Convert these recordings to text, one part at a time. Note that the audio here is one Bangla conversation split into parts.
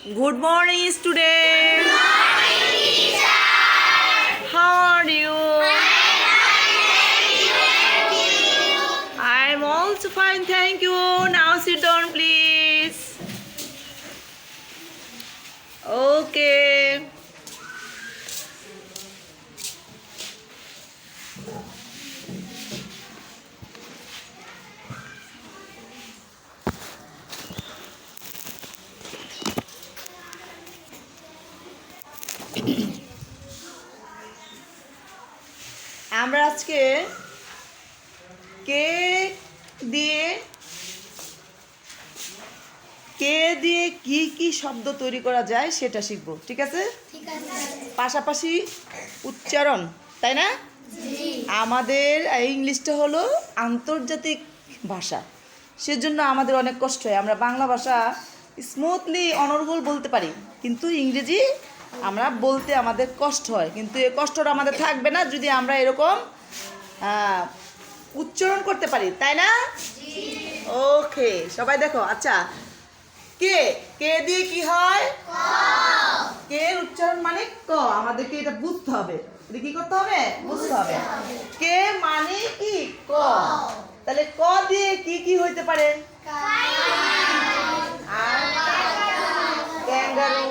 Good morning, students. Good morning, teacher. How are you? Thank you. I'm also fine, thank you. Now sit down, please. Okay. আমরা আজকে কে দিয়ে কি কি শব্দ তৈরি করা যায় সেটা শিখব, ঠিক আছে? ঠিক আছে। পাশাপাশি উচ্চারণ, তাই না? জি। আমাদের ইংলিশটা হলো আন্তর্জাতিক ভাষা, সেজন্য আমাদের অনেক কষ্ট হয়। আমরা বাংলা ভাষা স্মুথলি অনর্গল বলতে পারি, কিন্তু ইংরেজি আমরা বলতে আমাদের কষ্ট হয়। কিন্তু এই কষ্টটা আমাদের থাকবে না যদি আমরা এরকম উচ্চারণ করতে পারি, তাই না? ওকে, সবাই দেখো। আচ্ছা, কে কে দিয়ে কি হয়? কে উচ্চারণ মানে ক। আমাদেরকে এটা বুঝতে হবে। এটা কি করতে হবে? বুঝতে হবে। কে মানে কি? ক। তাহলে ক দিয়ে কি কি হইতে পারে? ক্যাঙ্গারু।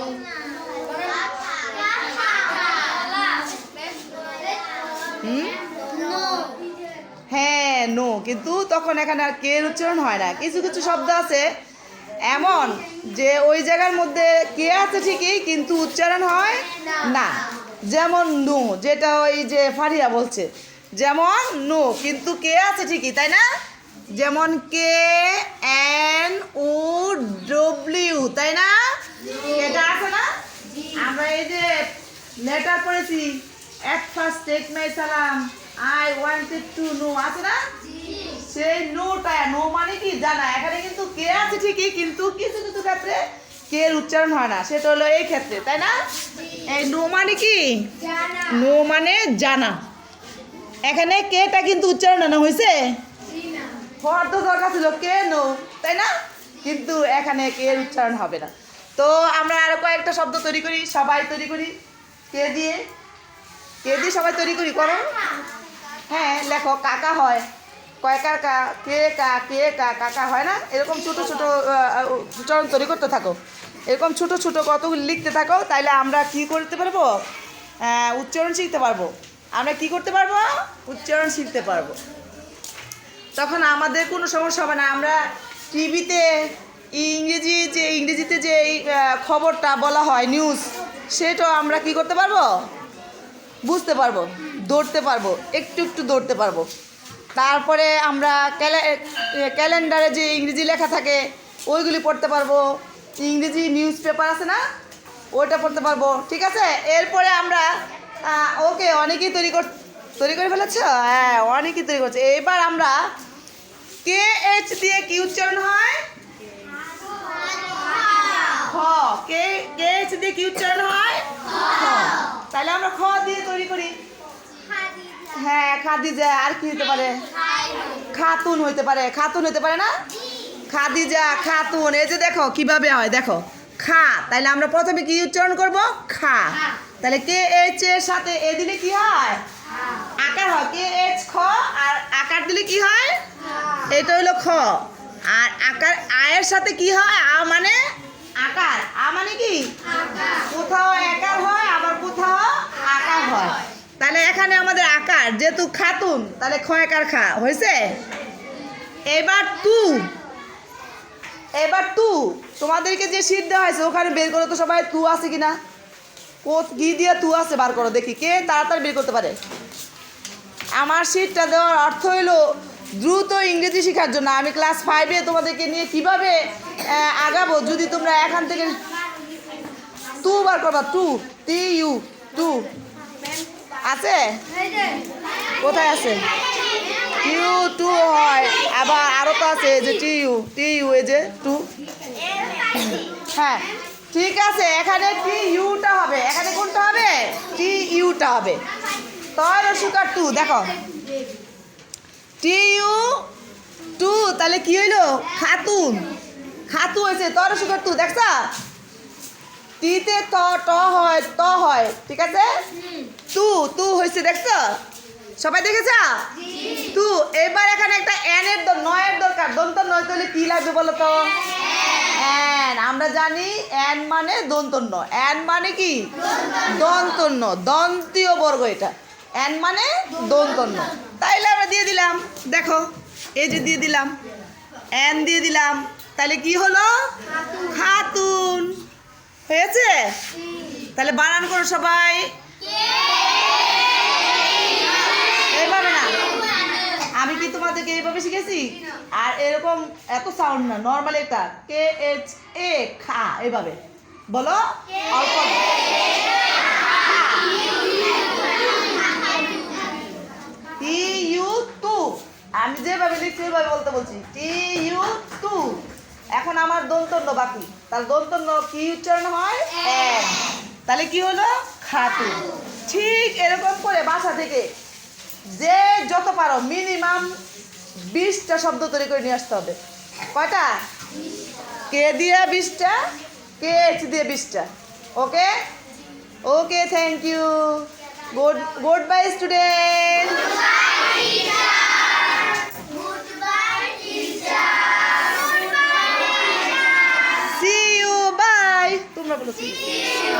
হ্যাঁ, নো, কিন্তু তখন এখানে আর কে উচ্চারণ হয় না। কিছু কিছু শব্দ আছে এমন যে ওই জায়গার মধ্যে কে আছে ঠিকই, কিন্তু উচ্চারণ হয় না। যেমন নো, যেটা ওই যে ফারিয়া বলছে, যেমন নো কিন্তু কে আছে ঠিকই, তাই না? যেমন কে এন ও ডব্লিউ, তাই না? এটা আছে না? আমরা এই যে লেটার পড়েছি, এট ফার্স্ট টেক মাই সালাম, আই ওয়ান্টেড টু নো, আছে না? সেই নোটা, নো মানে কি জানা। এখানে কিন্তু কে আছে ঠিকই, কিন্তু কিছু কিছু ক্ষেত্রে কে এর উচ্চারণ হয় না। সেটা হলো এই ক্ষেত্রে, তাই না? এই নো মানে কি? নো মানে জানা। এখানে কেটা কিন্তু উচ্চারণ না হয়েছে, হওয়ার তো দরকার ছিল কে নো, তাই না? কিন্তু এখানে কে এর উচ্চারণ হবে না। তো আমরা আরো কয়েকটা শব্দ তৈরি করি, সবাই তৈরি করি। কে দিয়ে সবাই তৈরি করি, করো। হ্যাঁ, লেখো। কাকা হয়, কয়কার কা, কে কা, কে কা, কাকা হয় না? এরকম ছোট ছোট উচ্চারণ তৈরি করতে থাকো। এরকম ছোট ছোট কতগুলি লিখতে থাকো, তাইলে আমরা কি করতে পারবো? উচ্চারণ শিখতে পারবো। আমরা কি করতে পারবো? উচ্চারণ শিখতে পারবো। তখন আমাদের কোনো সমস্যা হবে না। আমরা টিভিতে ইংরেজিতে যে খবরটা বলা হয়, নিউজ, সেটাও আমরা কি করতে পারবো? বুঝতে পারবো, দৌড়তে পারবো, একটু একটু দৌড়তে পারবো। তারপরে আমরা ক্যালেন্ডারে যে ইংরেজি লেখা থাকে ওইগুলি পড়তে পারবো। ইংরেজি নিউজ পেপার আছে না, ওইটা পড়তে পারবো, ঠিক আছে? এরপরে আমরা ওকে, অনেকেই তৈরি করে ফেলেছ। হ্যাঁ, অনেকেই তৈরি করছে। এবার আমরা কে এইচ দিয়ে কি উচ্চারণ হয়? খ। কে এইচ দিয়ে কি উচ্চারণ হয়? খ। তাহলে আমরা খ দিয়ে তৈরি করি। হ্যাঁ, খাদিজা। আর কি হতে পারে? খাতুন হইতে পারে। খাতুন হইতে পারে না? খাদিজা, খাতুন। এই যে দেখো কিভাবে হয়, দেখো। খা, তাহলে আমরা প্রথমে কি উচ্চারণ করব? খা। তাহলে কে এইচ এর সাথে এ দিলে কি হয়? আকার হয়। কে এইচ খ, আর আকার দিলে কি হয়? এটা হলো খ। আর আকার আয়ের সাথে কি হয়? আ মানে আকার। আ মানে কি? কোথাও আকার হয়, আবার কোথাও আকার হয়। তাহলে এখানে আমাদের আকার, যেহেতু খাতুন, তাহলে খ আকার খা হয়েছে। এবার তু তোমাদেরকে যে শীট দেওয়া হয়েছে ওখানে বের করো তো সবাই, তু আছে কিনা। কি দিয়ে তু আছে বার করো দেখি, কে তাড়াতাড়ি বের করতে পারে। আমার শীটটা দেওয়ার অর্থ হইলো দ্রুত ইংরেজি শেখার জন্য। আমি ক্লাস 5-এ তোমাদেরকে নিয়ে কিভাবে আগাবো, যদি তোমরা এখান থেকে টু বার করবা। টু, টি ইউ, টু আছে? কোথায় আছে? টিউ, টু হয়। আবার আরও তো আছে যে টি ইউ, এই যে টু। হ্যাঁ, ঠিক আছে। এখানে টি ইউটা হবে, এখানে কোনটা হবে? টি ইউটা হবে। তয় সুকার টু, দেখো টি ইউ টু, তাহলে কি হইলো? খাতুন। খাতু হয়েছে। তয় সুকার টু, দেখছা? টিতে ট হয় ঠিক আছে। তু হয়েছে দেখছো, সবাই দেখেছা? তু। এবার এখানে একটা নয়ের দরকার, দন্ত নয় তাহলে কি লাগবে বলো তো? অ্যান। আমরা জানি অ্যান মানে দন্তন্য, অ্যান মানে কি দন্তন্য, দন্তীয় বর্গ এটা। অ্যান মানে দন্তন্য, তাইলে আমরা দিয়ে দিলাম, দেখো এই যে দিয়ে দিলাম, অ্যান দিয়ে দিলাম, তাহলে কি হলো? খাতুন হয়েছে। তাহলে বানান করো সবাই, এইভাবে না, আমি কি তোমাদেরকে এইভাবে শিখেছি? আর এরকম এত সাউন্ড না, নর্মাল এটা KHA খা, এইভাবে বলো অল্প। TU টু, আমি যেভাবে লিখছি ওইভাবে বলতে বলছি, TU টু। এখন আমার দন্তন্য বাকি, তাহলে দন্তন্য কি উচ্চারণ হয়? এক। তাহলে কি হলো? খাতু। ঠিক এরকম করে বাসা থেকে যে যত পারো মিনিমাম 20টা শব্দ তৈরি করে নিয়ে আসতে হবে। কয়টা? কে দিয়ে 20টা, KH দিয়ে 20টা। Okay okay, thank you, good bye student. See you, bye. তোমরা বলো see you.